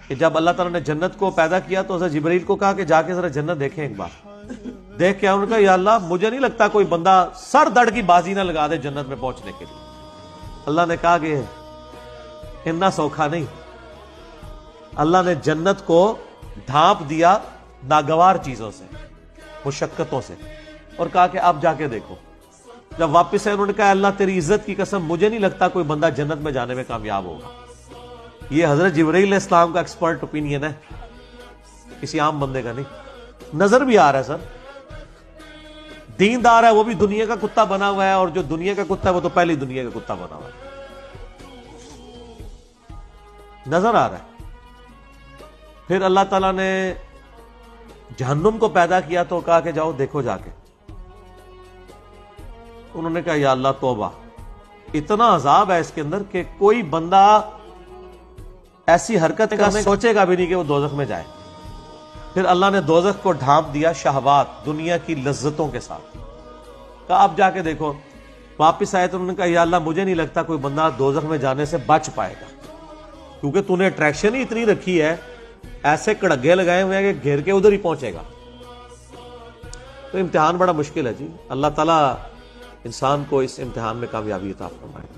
کہ جب اللہ تعالیٰ نے جنت کو پیدا کیا تو حضرت جبرائیل کو کہا کہ جا کے ذرا جنت دیکھیں ایک بار. دیکھ کے انہوں نے کہا یا اللہ مجھے نہیں لگتا کوئی بندہ سر دڑ کی بازی نہ لگا دے جنت میں پہنچنے کے لیے. اللہ نے کہا کہ اتنا سوکھا نہیں. اللہ نے جنت کو ڈھانپ دیا ناگوار چیزوں سے، مشقتوں سے، اور کہا کہ اب جا کے دیکھو. جب واپس آئے انہوں نے کہا اللہ تیری عزت کی قسم مجھے نہیں لگتا کوئی بندہ جنت میں جانے میں کامیاب ہوگا. یہ حضرت جبرائیل علیہ السلام کا ایکسپرٹ اوپینین ہے، کسی عام بندے کا نہیں. نظر بھی آ رہا ہے سر، دیندار ہے وہ بھی دنیا کا کتا بنا ہوا ہے، اور جو دنیا کا کتا ہے وہ تو پہلی دنیا کا کتا بنا ہوا ہے. نظر آ رہا ہے. پھر اللہ تعالیٰ نے جہنم کو پیدا کیا تو کہا کہ جاؤ دیکھو جا کے. انہوں نے کہا یا اللہ توبہ، اتنا عذاب ہے اس کے اندر کہ کوئی بندہ ایسی حرکت کا سوچے گا بھی نہیں کہ وہ دوزخ میں جائے. پھر اللہ نے دوزخ کو ڈھانپ دیا شہوات، دنیا کی لذتوں کے ساتھ. کہا اب جا کے دیکھو. واپس آئے تو انہوں نے کہا یا اللہ مجھے نہیں لگتا کوئی بندہ دوزخ میں جانے سے بچ پائے گا، کیونکہ تو نے اٹریکشن ہی اتنی رکھی ہے، ایسے کڑگے لگائے ہوئے ہیں کہ گھیر کے ادھر ہی پہنچے گا. تو امتحان بڑا مشکل ہے جی. اللہ تعالیٰ انسان کو اس امتحان میں کامیابی عطا فرمائے.